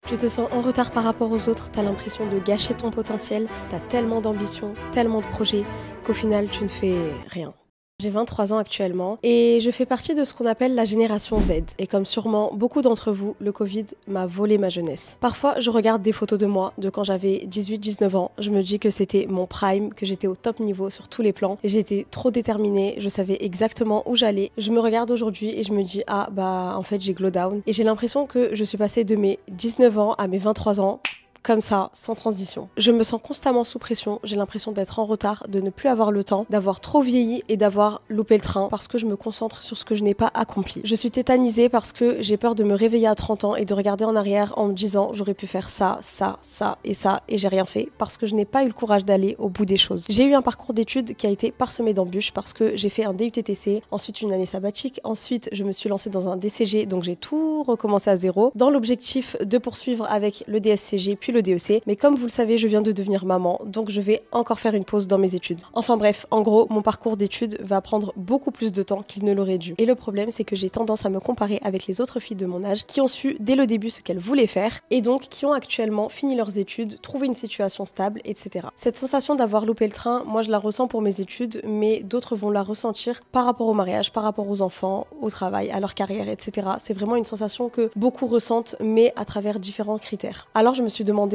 Tu te sens en retard par rapport aux autres, t'as l'impression de gâcher ton potentiel, t'as tellement d'ambition, tellement de projets, qu'au final tu ne fais rien. J'ai 23 ans actuellement et je fais partie de ce qu'on appelle la génération Z. Et comme sûrement beaucoup d'entre vous, le Covid m'a volé ma jeunesse. Parfois, je regarde des photos de moi, de quand j'avais 18-19 ans. Je me dis que c'était mon prime, que j'étais au top niveau sur tous les plans. J'étais trop déterminée, je savais exactement où j'allais. Je me regarde aujourd'hui et je me dis, ah bah en fait j'ai glow down. Et j'ai l'impression que je suis passée de mes 19 ans à mes 23 ans. Comme ça, sans transition. Je me sens constamment sous pression, j'ai l'impression d'être en retard, de ne plus avoir le temps, d'avoir trop vieilli et d'avoir loupé le train parce que je me concentre sur ce que je n'ai pas accompli. Je suis tétanisée parce que j'ai peur de me réveiller à 30 ans et de regarder en arrière en me disant j'aurais pu faire ça, ça, ça et j'ai rien fait parce que je n'ai pas eu le courage d'aller au bout des choses. J'ai eu un parcours d'études qui a été parsemé d'embûches parce que j'ai fait un DUTTC, ensuite une année sabbatique, ensuite je me suis lancée dans un DCG donc j'ai tout recommencé à zéro dans l'objectif de poursuivre avec le DSCG puis le DEC, mais comme vous le savez, je viens de devenir maman, donc je vais encore faire une pause dans mes études. Enfin bref, en gros, mon parcours d'études va prendre beaucoup plus de temps qu'il ne l'aurait dû. Et le problème, c'est que j'ai tendance à me comparer avec les autres filles de mon âge qui ont su dès le début ce qu'elles voulaient faire et donc qui ont actuellement fini leurs études, trouvé une situation stable, etc. Cette sensation d'avoir loupé le train, moi je la ressens pour mes études, mais d'autres vont la ressentir par rapport au mariage, par rapport aux enfants, au travail, à leur carrière, etc. C'est vraiment une sensation que beaucoup ressentent, mais à travers différents critères. Alors je me suis demandé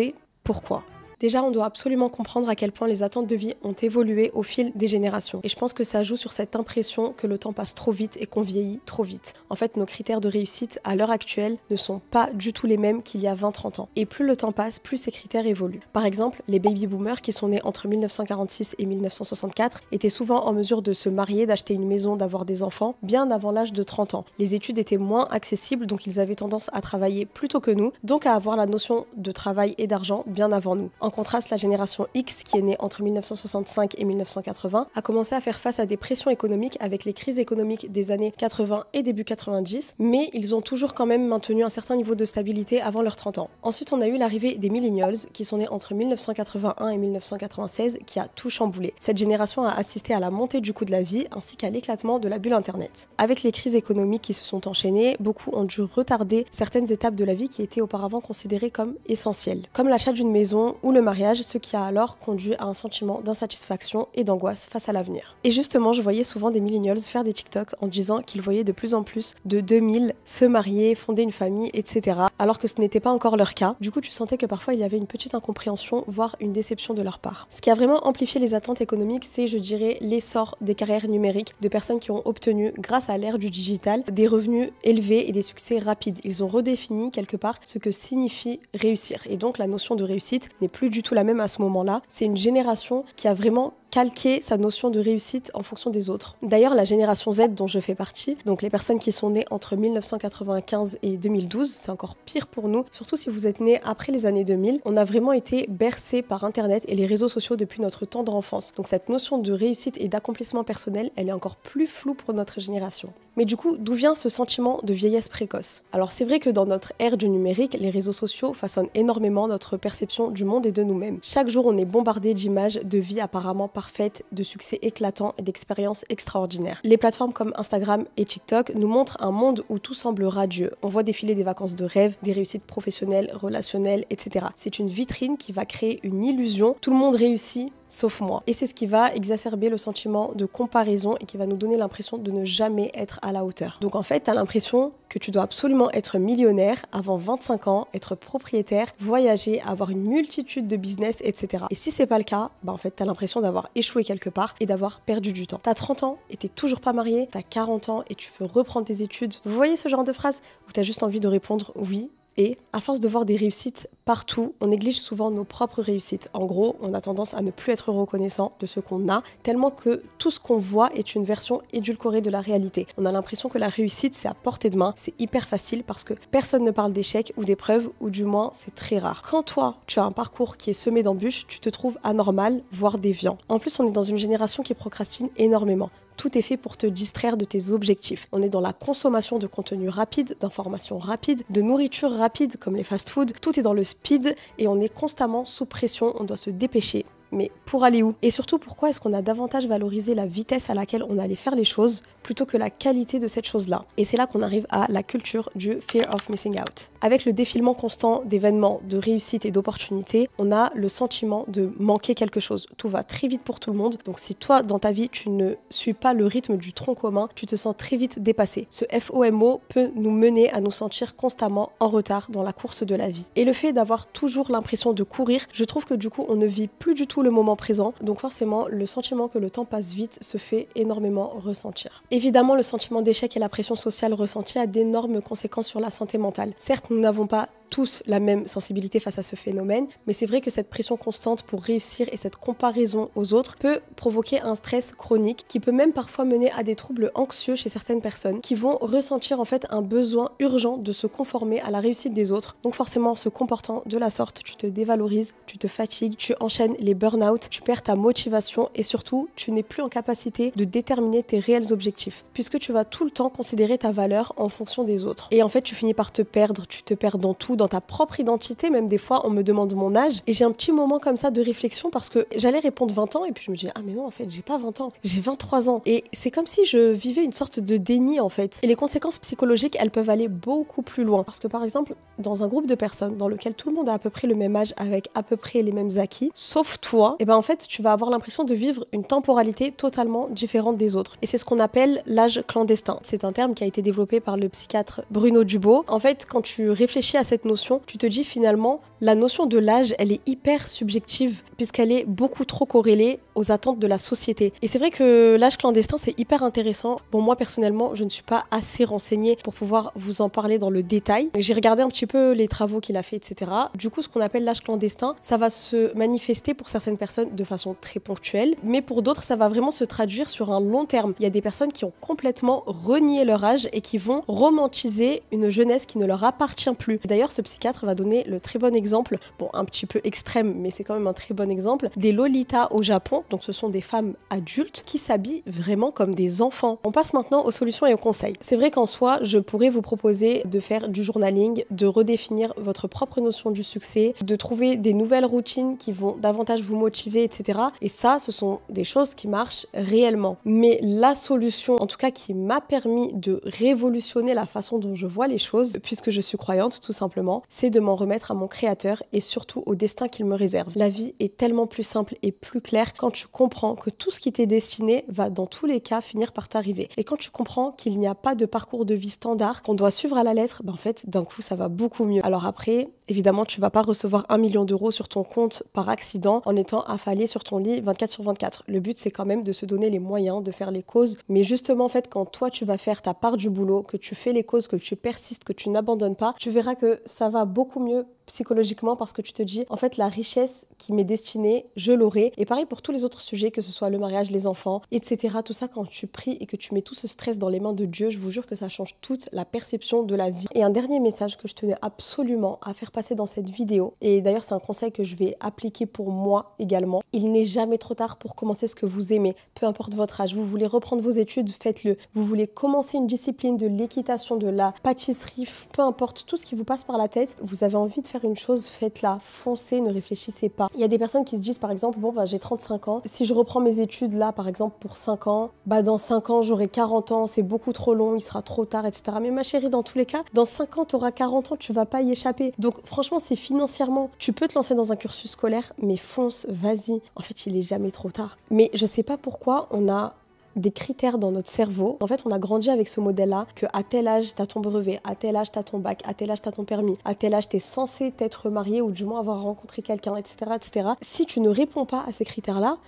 pourquoi ? Déjà, on doit absolument comprendre à quel point les attentes de vie ont évolué au fil des générations. Et je pense que ça joue sur cette impression que le temps passe trop vite et qu'on vieillit trop vite. En fait, nos critères de réussite à l'heure actuelle ne sont pas du tout les mêmes qu'il y a 20-30 ans. Et plus le temps passe, plus ces critères évoluent. Par exemple, les baby boomers qui sont nés entre 1946 et 1964 étaient souvent en mesure de se marier, d'acheter une maison, d'avoir des enfants, bien avant l'âge de 30 ans. Les études étaient moins accessibles, donc ils avaient tendance à travailler plus tôt que nous, donc à avoir la notion de travail et d'argent bien avant nous. En contraste, la génération X, qui est née entre 1965 et 1980, a commencé à faire face à des pressions économiques avec les crises économiques des années 80 et début 90, mais ils ont toujours quand même maintenu un certain niveau de stabilité avant leurs 30 ans. Ensuite, on a eu l'arrivée des millennials, qui sont nés entre 1981 et 1996, qui a tout chamboulé. Cette génération a assisté à la montée du coût de la vie, ainsi qu'à l'éclatement de la bulle Internet. Avec les crises économiques qui se sont enchaînées, beaucoup ont dû retarder certaines étapes de la vie qui étaient auparavant considérées comme essentielles, comme l'achat d'une maison ou le mariage, ce qui a alors conduit à un sentiment d'insatisfaction et d'angoisse face à l'avenir. Et justement, je voyais souvent des millennials faire des TikTok en disant qu'ils voyaient de plus en plus de 2000 se marier, fonder une famille, etc. alors que ce n'était pas encore leur cas. Du coup, tu sentais que parfois il y avait une petite incompréhension, voire une déception de leur part. Ce qui a vraiment amplifié les attentes économiques, c'est, je dirais, l'essor des carrières numériques, de personnes qui ont obtenu, grâce à l'ère du digital, des revenus élevés et des succès rapides. Ils ont redéfini quelque part ce que signifie réussir. Et donc la notion de réussite n'est plus du tout la même à ce moment-là. C'est une génération qui a vraiment calquer sa notion de réussite en fonction des autres. D'ailleurs, la génération Z dont je fais partie, donc les personnes qui sont nées entre 1995 et 2012, c'est encore pire pour nous, surtout si vous êtes nés après les années 2000, on a vraiment été bercés par Internet et les réseaux sociaux depuis notre tendre enfance. Donc cette notion de réussite et d'accomplissement personnel, elle est encore plus floue pour notre génération. Mais du coup, d'où vient ce sentiment de vieillesse précoce ? Alors c'est vrai que dans notre ère du numérique, les réseaux sociaux façonnent énormément notre perception du monde et de nous-mêmes. Chaque jour, on est bombardé d'images de vie apparemment parfaite, de succès éclatants et d'expériences extraordinaires. Les plateformes comme Instagram et TikTok nous montrent un monde où tout semble radieux. On voit défiler des vacances de rêve, des réussites professionnelles, relationnelles, etc. C'est une vitrine qui va créer une illusion. Tout le monde réussit, sauf moi. Et c'est ce qui va exacerber le sentiment de comparaison et qui va nous donner l'impression de ne jamais être à la hauteur. Donc en fait, t'as l'impression que tu dois absolument être millionnaire avant 25 ans, être propriétaire, voyager, avoir une multitude de business, etc. Et si c'est pas le cas, en fait, t'as l'impression d'avoir échoué quelque part et d'avoir perdu du temps. T'as 30 ans et t'es toujours pas marié, t'as 40 ans et tu veux reprendre tes études. Vous voyez ce genre de phrase où t'as juste envie de répondre oui. Et à force de voir des réussites partout, on néglige souvent nos propres réussites. En gros, on a tendance à ne plus être reconnaissant de ce qu'on a, tellement que tout ce qu'on voit est une version édulcorée de la réalité. On a l'impression que la réussite, c'est à portée de main, c'est hyper facile parce que personne ne parle d'échecs ou d'épreuves, ou du moins, c'est très rare. Quand toi, tu as un parcours qui est semé d'embûches, tu te trouves anormal, voire déviant. En plus, on est dans une génération qui procrastine énormément. Tout est fait pour te distraire de tes objectifs. On est dans la consommation de contenu rapide, d'informations rapides, de nourriture rapide comme les fast-foods. Tout est dans le speed et on est constamment sous pression, on doit se dépêcher. Mais pour aller où? Et surtout, pourquoi est-ce qu'on a davantage valorisé la vitesse à laquelle on allait faire les choses plutôt que la qualité de cette chose-là? Et c'est là qu'on arrive à la culture du fear of missing out. Avec le défilement constant d'événements, de réussite et d'opportunités, on a le sentiment de manquer quelque chose. Tout va très vite pour tout le monde. Donc si toi, dans ta vie, tu ne suis pas le rythme du tronc commun, tu te sens très vite dépassé. Ce FOMO peut nous mener à nous sentir constamment en retard dans la course de la vie. Et le fait d'avoir toujours l'impression de courir, je trouve que du coup, on ne vit plus du tout le moment présent. Donc forcément, le sentiment que le temps passe vite se fait énormément ressentir. Évidemment, le sentiment d'échec et la pression sociale ressentie a d'énormes conséquences sur la santé mentale. Certes, nous n'avons pas tous la même sensibilité face à ce phénomène, mais c'est vrai que cette pression constante pour réussir et cette comparaison aux autres peut provoquer un stress chronique qui peut même parfois mener à des troubles anxieux chez certaines personnes qui vont ressentir en fait un besoin urgent de se conformer à la réussite des autres. Donc forcément, en se comportant de la sorte, tu te dévalorises, tu te fatigues, tu enchaînes les burn-out, tu perds ta motivation et surtout, tu n'es plus en capacité de déterminer tes réels objectifs puisque tu vas tout le temps considérer ta valeur en fonction des autres. Et en fait, tu finis par te perdre, tu te perds dans tout, dans ta propre identité. Même des fois, on me demande mon âge et j'ai un petit moment comme ça de réflexion parce que j'allais répondre 20 ans et puis je me dis ah mais non en fait j'ai pas 20 ans, j'ai 23 ans et c'est comme si je vivais une sorte de déni en fait. Et les conséquences psychologiques elles peuvent aller beaucoup plus loin parce que par exemple dans un groupe de personnes dans lequel tout le monde a à peu près le même âge avec à peu près les mêmes acquis sauf toi, et ben en fait tu vas avoir l'impression de vivre une temporalité totalement différente des autres et c'est ce qu'on appelle l'âge clandestin. C'est un terme qui a été développé par le psychiatre Bruno Dubo. En fait quand tu réfléchis à cette notion, tu te dis finalement la notion de l'âge elle est hyper subjective puisqu'elle est beaucoup trop corrélée aux attentes de la société. Et c'est vrai que l'âge clandestin c'est hyper intéressant. Bon moi personnellement je ne suis pas assez renseignée pour pouvoir vous en parler dans le détail. J'ai regardé un petit peu les travaux qu'il a fait etc. Du coup ce qu'on appelle l'âge clandestin ça va se manifester pour certaines personnes de façon très ponctuelle mais pour d'autres ça va vraiment se traduire sur un long terme. Il y a des personnes qui ont complètement renié leur âge et qui vont romantiser une jeunesse qui ne leur appartient plus. D'ailleurs ce psychiatre va donner le très bon exemple, bon un petit peu extrême mais c'est quand même un très bon exemple, des Lolitas au Japon. Donc ce sont des femmes adultes qui s'habillent vraiment comme des enfants. On passe maintenant aux solutions et aux conseils. C'est vrai qu'en soi je pourrais vous proposer de faire du journaling, de redéfinir votre propre notion du succès, de trouver des nouvelles routines qui vont davantage vous motiver etc. Et ça ce sont des choses qui marchent réellement. Mais la solution en tout cas qui m'a permis de révolutionner la façon dont je vois les choses puisque je suis croyante tout simplement, c'est de m'en remettre à mon créateur et surtout au destin qu'il me réserve. La vie est tellement plus simple et plus claire quand tu comprends que tout ce qui t'est destiné va dans tous les cas finir par t'arriver. Et quand tu comprends qu'il n'y a pas de parcours de vie standard qu'on doit suivre à la lettre, ben en fait d'un coup ça va beaucoup mieux. Alors après, évidemment tu vas pas recevoir 1 million d'euros sur ton compte par accident en étant affalé sur ton lit 24/24. Le but c'est quand même de se donner les moyens de faire les causes. Mais justement en fait quand toi tu vas faire ta part du boulot, que tu fais les causes, que tu persistes, que tu n'abandonnes pas, tu verras que ça va beaucoup mieux psychologiquement parce que tu te dis en fait la richesse qui m'est destinée je l'aurai. Et pareil pour tous les autres sujets, que ce soit le mariage, les enfants etc. Tout ça quand tu pries et que tu mets tout ce stress dans les mains de Dieu, je vous jure que ça change toute la perception de la vie. Et un dernier message que je tenais absolument à faire passer dans cette vidéo, et d'ailleurs c'est un conseil que je vais appliquer pour moi également, il n'est jamais trop tard pour commencer ce que vous aimez, peu importe votre âge. Vous voulez reprendre vos études, faites-le. Vous voulez commencer une discipline, de l'équitation, de la pâtisserie, peu importe, tout ce qui vous passe par la tête, vous avez envie de faire une chose, faites-la, foncez, ne réfléchissez pas. Il y a des personnes qui se disent par exemple, bon bah j'ai 35 ans, si je reprends mes études là par exemple pour 5 ans, bah dans 5 ans j'aurai 40 ans, c'est beaucoup trop long, il sera trop tard, etc. Mais ma chérie, dans tous les cas, dans 5 ans t'auras 40 ans, tu vas pas y échapper. Donc franchement c'est financièrement, tu peux te lancer dans un cursus scolaire, mais fonce, vas-y. En fait il est jamais trop tard. Mais je sais pas pourquoi on a des critères dans notre cerveau. En fait, on a grandi avec ce modèle-là, que à tel âge, t'as ton brevet, à tel âge, t'as ton bac, à tel âge, t'as ton permis, à tel âge, t'es censé t'être marié ou du moins avoir rencontré quelqu'un, etc., etc. Si tu ne réponds pas à ces critères-là,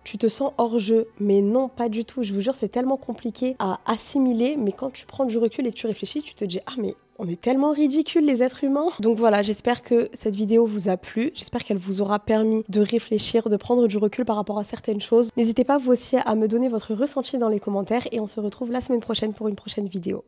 tu te sens hors jeu. Mais non, pas du tout. Je vous jure, c'est tellement compliqué à assimiler, mais quand tu prends du recul et que tu réfléchis, tu te dis « Ah, mais on est tellement ridicules les êtres humains !» Donc voilà, j'espère que cette vidéo vous a plu. J'espère qu'elle vous aura permis de réfléchir, de prendre du recul par rapport à certaines choses. N'hésitez pas vous aussi à me donner votre ressenti dans les commentaires et on se retrouve la semaine prochaine pour une prochaine vidéo.